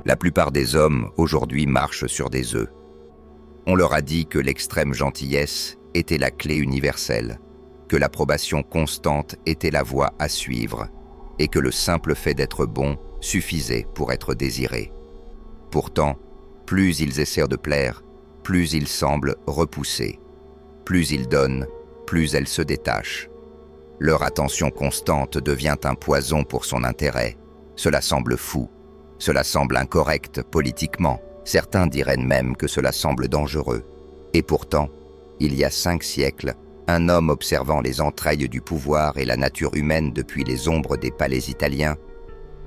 La plupart des hommes, aujourd'hui, marchent sur des œufs. On leur a dit que l'extrême gentillesse était la clé universelle, que l'approbation constante était la voie à suivre, et que le simple fait d'être bon suffisait pour être désiré. Pourtant, plus ils essaient de plaire, plus ils semblent repoussés. Plus ils donnent, plus elles se détachent. Leur attention constante devient un poison pour son intérêt. Cela semble fou, cela semble incorrect politiquement. Certains diraient même que cela semble dangereux. Et pourtant, il y a 5 siècles, un homme observant les entrailles du pouvoir et la nature humaine depuis les ombres des palais italiens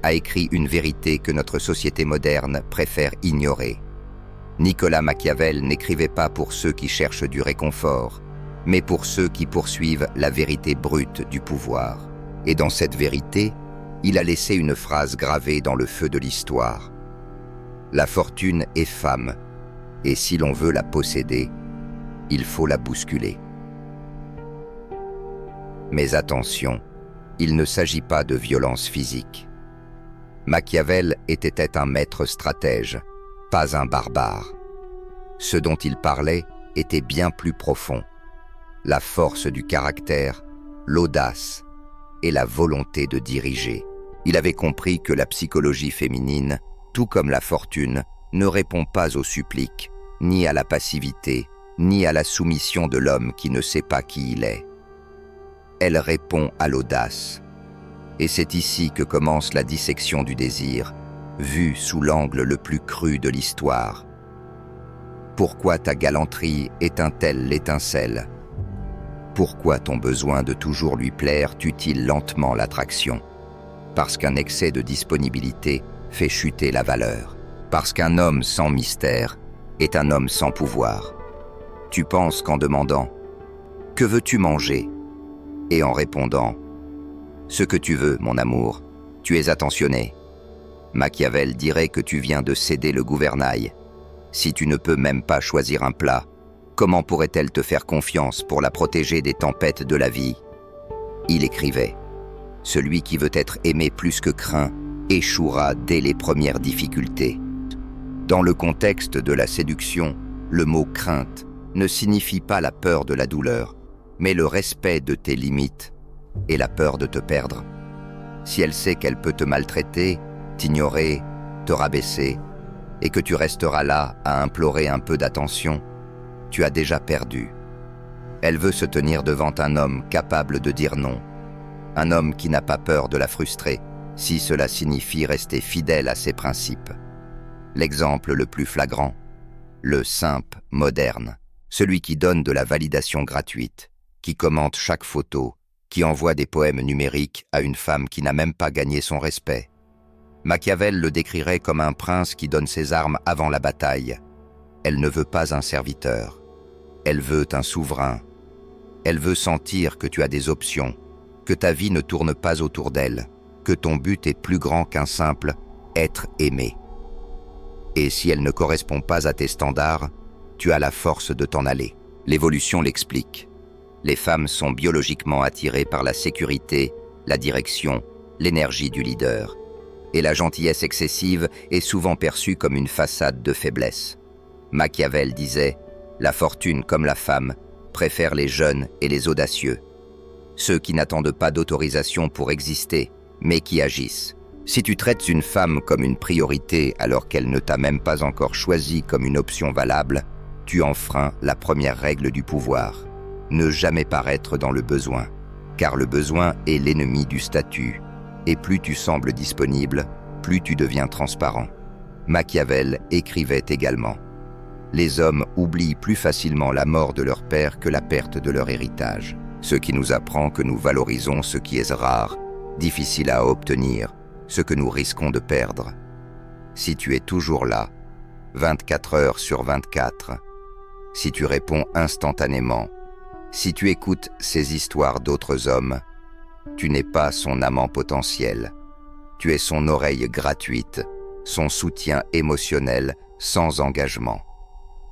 a écrit une vérité que notre société moderne préfère ignorer. Nicolas Machiavel n'écrivait pas pour ceux qui cherchent du réconfort, mais pour ceux qui poursuivent la vérité brute du pouvoir. Et dans cette vérité, il a laissé une phrase gravée dans le feu de l'histoire. La fortune est femme, et si l'on veut la posséder, il faut la bousculer. Mais attention, il ne s'agit pas de violence physique. Machiavel était un maître stratège, pas un barbare. Ce dont il parlait était bien plus profond. La force du caractère, l'audace et la volonté de diriger. Il avait compris que la psychologie féminine, tout comme la fortune, ne répond pas aux suppliques, ni à la passivité, ni à la soumission de l'homme qui ne sait pas qui il est. Elle répond à l'audace. Et c'est ici que commence la dissection du désir, vue sous l'angle le plus cru de l'histoire. Pourquoi ta galanterie éteint-elle l'étincelle? Pourquoi ton besoin de toujours lui plaire tue-t-il lentement l'attraction? Parce qu'un excès de disponibilité fait chuter la valeur. Parce qu'un homme sans mystère est un homme sans pouvoir. Tu penses qu'en demandant « Que veux-tu manger ?» et en répondant « Ce que tu veux, mon amour, tu es attentionné. » Machiavel dirait que tu viens de céder le gouvernail. Si tu ne peux même pas choisir un plat, comment pourrait-elle te faire confiance pour la protéger des tempêtes de la vie? Il écrivait « Celui qui veut être aimé plus que craint échouera dès les premières difficultés. » Dans le contexte de la séduction, le mot « crainte » ne signifie pas la peur de la douleur, mais le respect de tes limites et la peur de te perdre. Si elle sait qu'elle peut te maltraiter, t'ignorer, te rabaisser, et que tu resteras là à implorer un peu d'attention, tu as déjà perdu. Elle veut se tenir devant un homme capable de dire non, un homme qui n'a pas peur de la frustrer, si cela signifie rester fidèle à ses principes. L'exemple le plus flagrant, le simp moderne, celui qui donne de la validation gratuite, qui commente chaque photo, qui envoie des poèmes numériques à une femme qui n'a même pas gagné son respect. Machiavel le décrirait comme un prince qui donne ses armes avant la bataille. Elle ne veut pas un serviteur. Elle veut un souverain. Elle veut sentir que tu as des options, que ta vie ne tourne pas autour d'elle, que ton but est plus grand qu'un simple « être aimé ». Et si elle ne correspond pas à tes standards, tu as la force de t'en aller. L'évolution l'explique. Les femmes sont biologiquement attirées par la sécurité, la direction, l'énergie du leader. Et la gentillesse excessive est souvent perçue comme une façade de faiblesse. Machiavel disait « La fortune, comme la femme, préfère les jeunes et les audacieux. Ceux qui n'attendent pas d'autorisation pour exister, mais qui agissent. Si tu traites une femme comme une priorité alors qu'elle ne t'a même pas encore choisi comme une option valable, tu enfreins la première règle du pouvoir. Ne jamais paraître dans le besoin, car le besoin est l'ennemi du statut. Et plus tu sembles disponible, plus tu deviens transparent. » Machiavel écrivait également « Les hommes oublient plus facilement la mort de leur père que la perte de leur héritage. Ce qui nous apprend que nous valorisons ce qui est rare, difficile à obtenir, ce que nous risquons de perdre. Si tu es toujours là, 24 heures sur 24, si tu réponds instantanément, si tu écoutes ces histoires d'autres hommes, tu n'es pas son amant potentiel. Tu es son oreille gratuite, son soutien émotionnel sans engagement.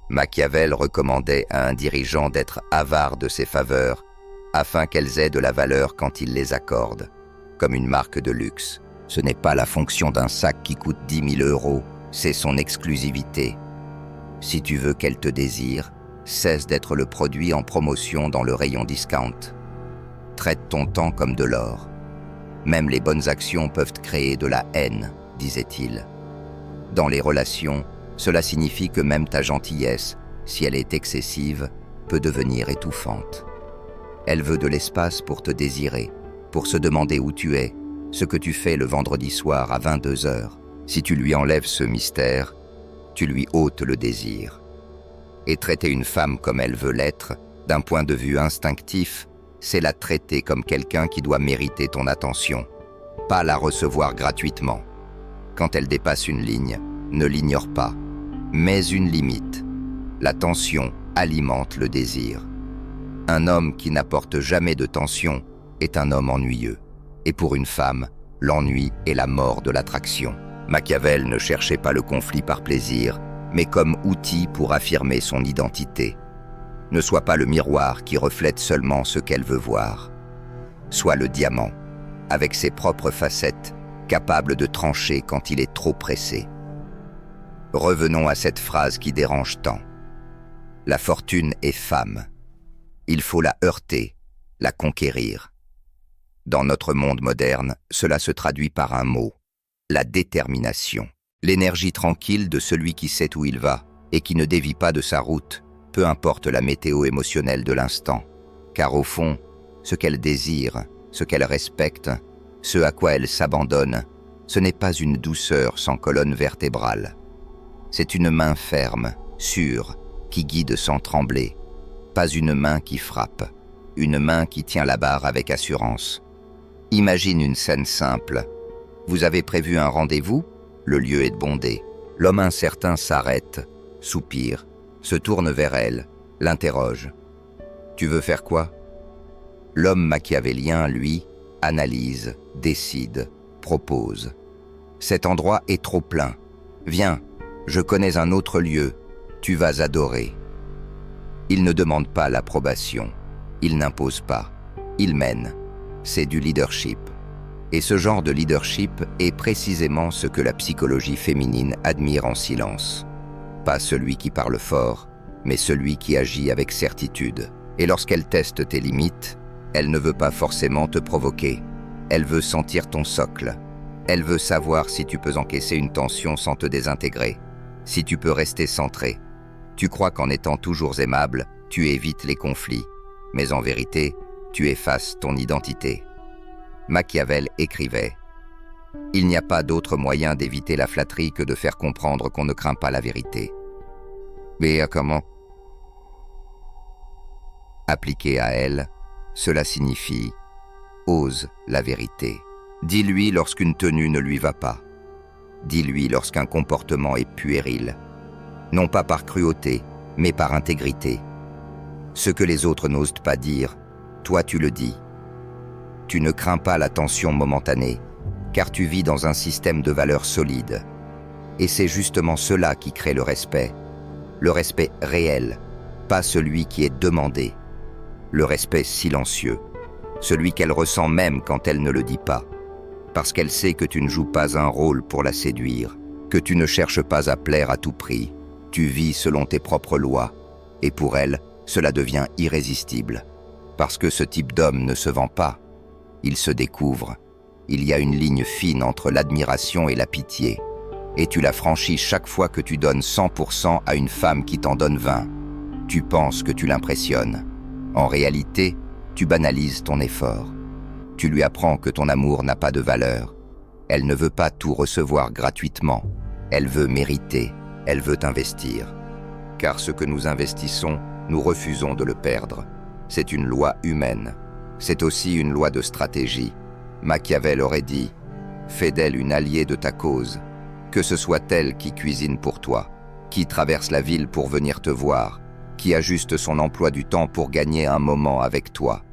Machiavel recommandait à un dirigeant d'être avare de ses faveurs afin qu'elles aient de la valeur quand il les accorde, comme une marque de luxe. Ce n'est pas la fonction d'un sac qui coûte 10 000 €, c'est son exclusivité. Si tu veux qu'elle te désire, cesse d'être le produit en promotion dans le rayon discount. Traite ton temps comme de l'or. Même les bonnes actions peuvent créer de la haine, disait-il. Dans les relations, cela signifie que même ta gentillesse, si elle est excessive, peut devenir étouffante. Elle veut de l'espace pour te désirer, pour se demander où tu es, ce que tu fais le vendredi soir à 22h. Si tu lui enlèves ce mystère, tu lui ôtes le désir. Et traiter une femme comme elle veut l'être, d'un point de vue instinctif, c'est la traiter comme quelqu'un qui doit mériter ton attention, pas la recevoir gratuitement. Quand elle dépasse une ligne, ne l'ignore pas, mets une limite. La tension alimente le désir. Un homme qui n'apporte jamais de tension est un homme ennuyeux. Et pour une femme, l'ennui est la mort de l'attraction. Machiavel ne cherchait pas le conflit par plaisir, mais comme outil pour affirmer son identité. Ne sois pas le miroir qui reflète seulement ce qu'elle veut voir. Sois le diamant, avec ses propres facettes, capable de trancher quand il est trop pressé. Revenons à cette phrase qui dérange tant. La fortune est femme. Il faut la heurter, la conquérir. Dans notre monde moderne, cela se traduit par un mot, la détermination. L'énergie tranquille de celui qui sait où il va et qui ne dévie pas de sa route, peu importe la météo émotionnelle de l'instant. Car au fond, ce qu'elle désire, ce qu'elle respecte, ce à quoi elle s'abandonne, ce n'est pas une douceur sans colonne vertébrale. C'est une main ferme, sûre, qui guide sans trembler. Pas une main qui frappe, une main qui tient la barre avec assurance. Imagine une scène simple. Vous avez prévu un rendez-vous? Le lieu est bondé. L'homme incertain s'arrête, soupire, se tourne vers elle, l'interroge. « Tu veux faire quoi ?» L'homme machiavélien, lui, analyse, décide, propose. « Cet endroit est trop plein. Viens, je connais un autre lieu. Tu vas adorer. » Il ne demande pas l'approbation. Il n'impose pas. Il mène. C'est du leadership. Et ce genre de leadership est précisément ce que la psychologie féminine admire en silence. Pas celui qui parle fort, mais celui qui agit avec certitude. Et lorsqu'elle teste tes limites, elle ne veut pas forcément te provoquer. Elle veut sentir ton socle. Elle veut savoir si tu peux encaisser une tension sans te désintégrer, si tu peux rester centré. Tu crois qu'en étant toujours aimable, tu évites les conflits, mais en vérité, tu effaces ton identité. Machiavel écrivait « Il n'y a pas d'autre moyen d'éviter la flatterie que de faire comprendre qu'on ne craint pas la vérité. » Mais comment? Appliqué à elle, cela signifie « Ose la vérité ». Dis-lui lorsqu'une tenue ne lui va pas. Dis-lui lorsqu'un comportement est puéril. Non pas par cruauté, mais par intégrité. Ce que les autres n'osent pas dire, toi tu le dis. Tu ne crains pas la tension momentanée, car tu vis dans un système de valeurs solides. Et c'est justement cela qui crée le respect réel, pas celui qui est demandé. Le respect silencieux, celui qu'elle ressent même quand elle ne le dit pas, parce qu'elle sait que tu ne joues pas un rôle pour la séduire, que tu ne cherches pas à plaire à tout prix. Tu vis selon tes propres lois, et pour elle, cela devient irrésistible. Parce que ce type d'homme ne se vend pas, il se découvre. Il y a une ligne fine entre l'admiration et la pitié, et tu la franchis chaque fois que tu donnes 100% à une femme qui t'en donne 20. Tu penses que tu l'impressionnes. En réalité, tu banalises ton effort. Tu lui apprends que ton amour n'a pas de valeur. Elle ne veut pas tout recevoir gratuitement. Elle veut mériter. Elle veut investir. Car ce que nous investissons, nous refusons de le perdre. C'est une loi humaine. C'est aussi une loi de stratégie. Machiavel aurait dit « Fais d'elle une alliée de ta cause, que ce soit elle qui cuisine pour toi, qui traverse la ville pour venir te voir, qui ajuste son emploi du temps pour gagner un moment avec toi.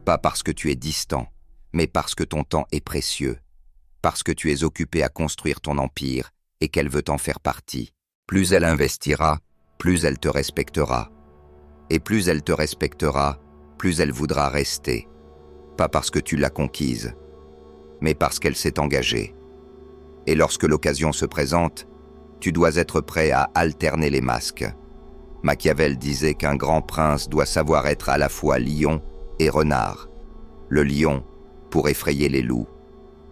Pas parce que tu es distant, mais parce que ton temps est précieux, parce que tu es occupé à construire ton empire et qu'elle veut en faire partie. Plus elle investira, plus elle te respectera. Et plus elle te respectera, plus elle voudra rester. Pas parce que tu l'as conquise, mais parce qu'elle s'est engagée. Et lorsque l'occasion se présente, Tu dois être prêt à alterner les masques. Machiavel disait qu'un grand prince doit savoir être à la fois lion et renard. Le lion pour effrayer les loups,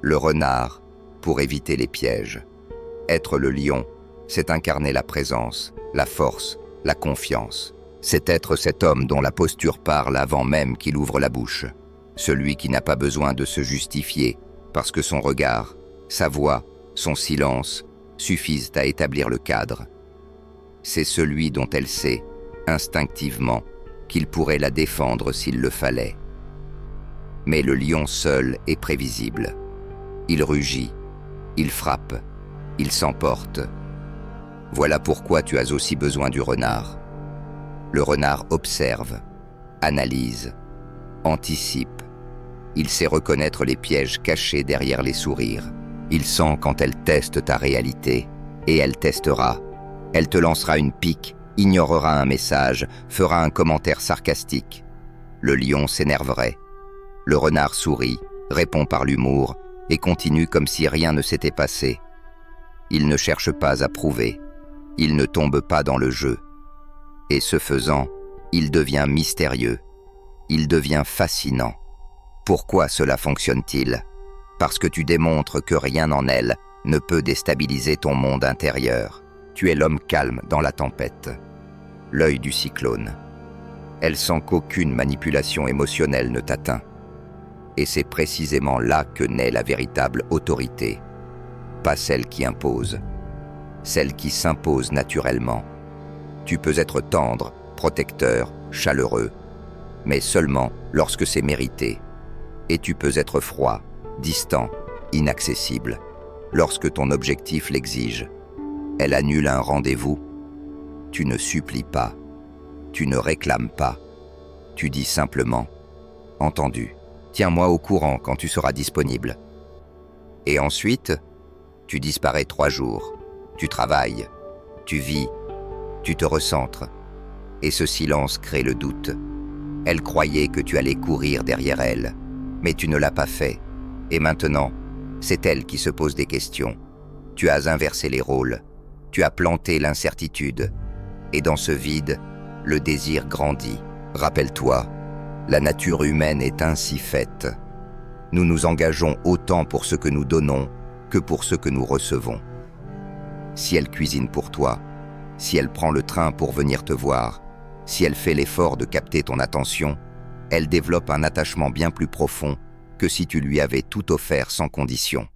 le renard pour éviter les pièges. Être le lion, c'est incarner la présence, la force, la confiance. C'est être cet homme dont la posture parle avant même qu'il ouvre la bouche. Celui qui n'a pas besoin de se justifier, parce que son regard, sa voix, son silence suffisent à établir le cadre. C'est celui dont elle sait, instinctivement, qu'il pourrait la défendre s'il le fallait. Mais le lion seul est prévisible. Il rugit, il frappe, il s'emporte. Voilà pourquoi tu as aussi besoin du renard. Le renard observe, analyse, anticipe. Il sait reconnaître les pièges cachés derrière les sourires. Il sent quand elle teste ta réalité, et elle testera. Elle te lancera une pique, ignorera un message, fera un commentaire sarcastique. Le lion s'énerverait. Le renard sourit, répond par l'humour, et continue comme si rien ne s'était passé. Il ne cherche pas à prouver. Il ne tombe pas dans le jeu. Et ce faisant, il devient mystérieux. Il devient fascinant. Pourquoi cela fonctionne-t-il ? Parce que tu démontres que rien en elle ne peut déstabiliser ton monde intérieur. Tu es l'homme calme dans la tempête, l'œil du cyclone. Elle sent qu'aucune manipulation émotionnelle ne t'atteint. Et c'est précisément là que naît la véritable autorité. Pas celle qui impose, celle qui s'impose naturellement. Tu peux être tendre, protecteur, chaleureux, mais seulement lorsque c'est mérité. Et tu peux être froid, distant, inaccessible, lorsque ton objectif l'exige. Elle annule un rendez-vous. Tu ne supplies pas, tu ne réclames pas. Tu dis simplement « Entendu, tiens-moi au courant quand tu seras disponible. » Et ensuite, tu disparais 3 jours. Tu travailles, tu vis, tu te recentres. Et ce silence crée le doute. Elle croyait que tu allais courir derrière elle, mais tu ne l'as pas fait. Et maintenant, c'est elle qui se pose des questions. Tu as inversé les rôles. Tu as planté l'incertitude. Et dans ce vide, le désir grandit. Rappelle-toi, la nature humaine est ainsi faite. Nous nous engageons autant pour ce que nous donnons que pour ce que nous recevons. Si elle cuisine pour toi, si elle prend le train pour venir te voir, si elle fait l'effort de capter ton attention, elle développe un attachement bien plus profond que si tu lui avais tout offert sans condition.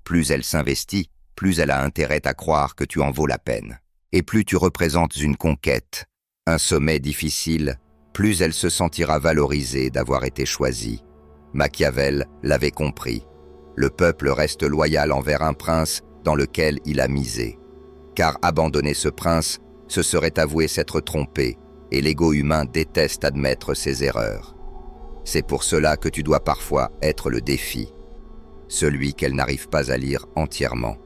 Plus elle s'investit, plus elle a intérêt à croire que tu en vaux la peine. Et plus tu représentes une conquête, un sommet difficile, plus elle se sentira valorisée d'avoir été choisie. Machiavel l'avait compris. Le peuple reste loyal envers un prince dans lequel il a misé. Car abandonner ce prince, ce serait avouer s'être trompé, et l'ego humain déteste admettre ses erreurs. C'est pour cela que tu dois parfois être le défi, celui qu'elle n'arrive pas à lire entièrement,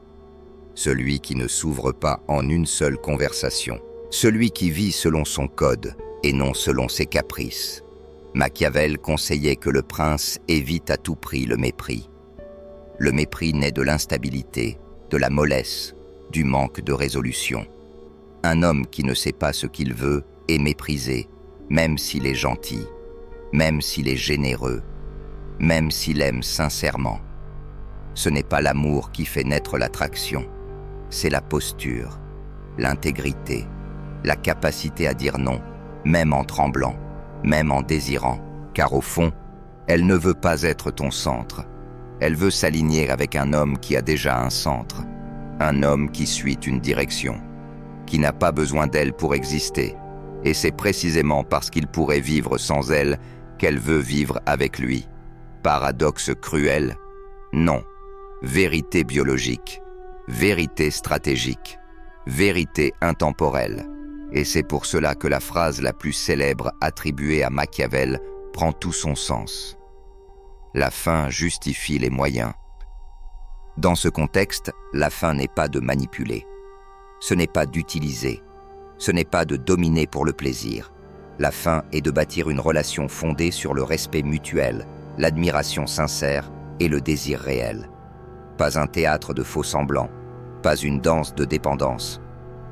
celui qui ne s'ouvre pas en une seule conversation, celui qui vit selon son code et non selon ses caprices. Machiavel conseillait que le prince évite à tout prix le mépris. Le mépris naît de l'instabilité, de la mollesse, du manque de résolution. Un homme qui ne sait pas ce qu'il veut est méprisé, même s'il est gentil, même s'il est généreux, même s'il aime sincèrement. Ce n'est pas l'amour qui fait naître l'attraction, c'est la posture, l'intégrité, la capacité à dire non, même en tremblant, même en désirant, car au fond, elle ne veut pas être ton centre. Elle veut s'aligner avec un homme qui a déjà un centre, un homme qui suit une direction, qui n'a pas besoin d'elle pour exister. Et c'est précisément parce qu'il pourrait vivre sans elle qu'elle veut vivre avec lui. Paradoxe cruel? Non. Vérité biologique, vérité stratégique, vérité intemporelle. Et c'est pour cela que la phrase la plus célèbre attribuée à Machiavel prend tout son sens. La fin justifie les moyens. Dans ce contexte, la fin n'est pas de manipuler. Ce n'est pas d'utiliser. Ce n'est pas de dominer pour le plaisir. La fin est de bâtir une relation fondée sur le respect mutuel, l'admiration sincère et le désir réel. Pas un théâtre de faux semblants, pas une danse de dépendance.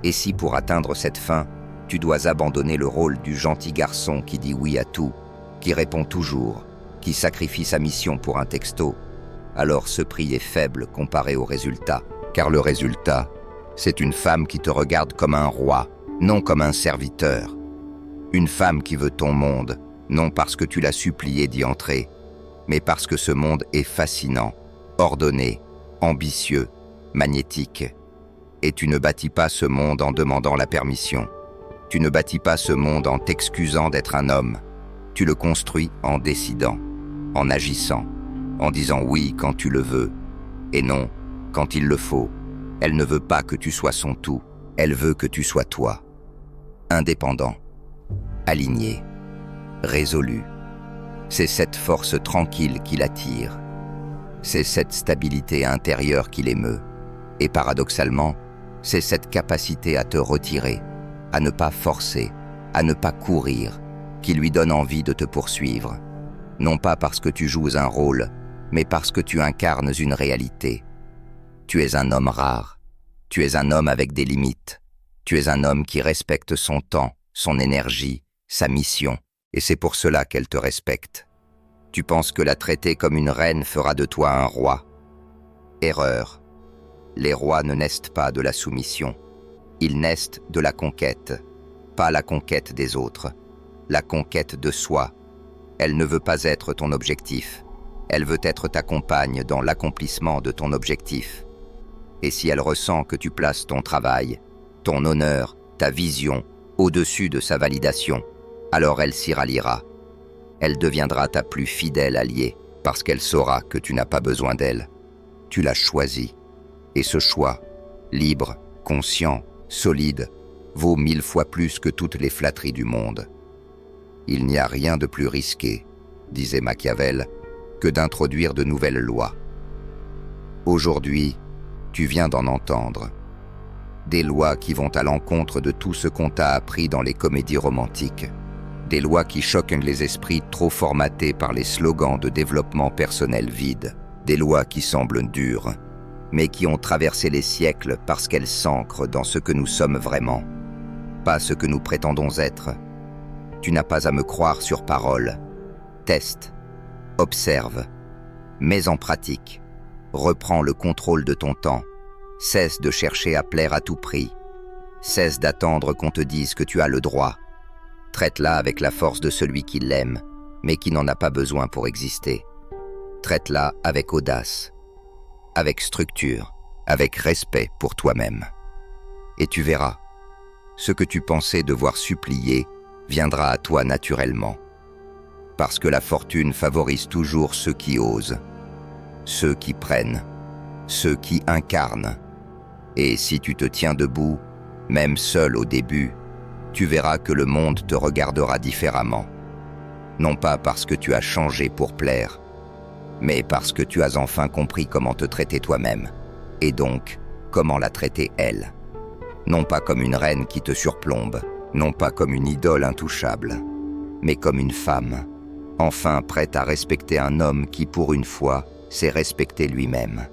Et si pour atteindre cette fin, tu dois abandonner le rôle du gentil garçon qui dit oui à tout, qui répond toujours, qui sacrifie sa mission pour un texto, alors ce prix est faible comparé au résultat. Car le résultat, c'est une femme qui te regarde comme un roi, non comme un serviteur. Une femme qui veut ton monde, non parce que tu l'as supplié d'y entrer, mais parce que ce monde est fascinant, ordonné, ambitieux, magnétique. Et tu ne bâtis pas ce monde en demandant la permission. Tu ne bâtis pas ce monde en t'excusant d'être un homme. Tu le construis en décidant, en agissant, en disant oui quand tu le veux, et non quand il le faut. Elle ne veut pas que tu sois son tout, elle veut que tu sois toi. Indépendant, aligné, résolu. C'est cette force tranquille qui l'attire. C'est cette stabilité intérieure qui l'émeut. Et paradoxalement, c'est cette capacité à te retirer, à ne pas forcer, à ne pas courir, qui lui donne envie de te poursuivre. Non pas parce que tu joues un rôle, mais parce que tu incarnes une réalité. Tu es un homme rare. Tu es un homme avec des limites. Tu es un homme qui respecte son temps, son énergie, sa mission. Et c'est pour cela qu'elle te respecte. Tu penses que la traiter comme une reine fera de toi un roi. Erreur. Les rois ne naissent pas de la soumission. Ils naissent de la conquête. Pas la conquête des autres. La conquête de soi. Elle ne veut pas être ton objectif. Elle veut être ta compagne dans l'accomplissement de ton objectif. Et si elle ressent que tu places ton travail, ton honneur, ta vision, au-dessus de sa validation, alors elle s'y ralliera. Elle deviendra ta plus fidèle alliée, parce qu'elle saura que tu n'as pas besoin d'elle. Tu l'as choisie. Et ce choix, libre, conscient, solide, vaut 1000 fois plus que toutes les flatteries du monde. Il n'y a rien de plus risqué, disait Machiavel, que d'introduire de nouvelles lois. Aujourd'hui, tu viens d'en entendre. Des lois qui vont à l'encontre de tout ce qu'on t'a appris dans les comédies romantiques. Des lois qui choquent les esprits trop formatés par les slogans de développement personnel vides. Des lois qui semblent dures, mais qui ont traversé les siècles parce qu'elles s'ancrent dans ce que nous sommes vraiment, pas ce que nous prétendons être. Tu n'as pas à me croire sur parole. Teste, observe, mets en pratique, reprends le contrôle de ton temps, cesse de chercher à plaire à tout prix, cesse d'attendre qu'on te dise que tu as le droit. Traite-la avec la force de celui qui l'aime, mais qui n'en a pas besoin pour exister. Traite-la avec audace, avec structure, avec respect pour toi-même. Et tu verras, ce que tu pensais devoir supplier viendra à toi naturellement. Parce que la fortune favorise toujours ceux qui osent, ceux qui prennent, ceux qui incarnent. Et si tu te tiens debout, même seul au début, tu verras que le monde te regardera différemment. Non pas parce que tu as changé pour plaire, mais parce que tu as enfin compris comment te traiter toi-même, et donc comment la traiter elle. Non pas comme une reine qui te surplombe, non pas comme une idole intouchable, mais comme une femme, enfin prête à respecter un homme qui, pour une fois, sait respecter lui-même.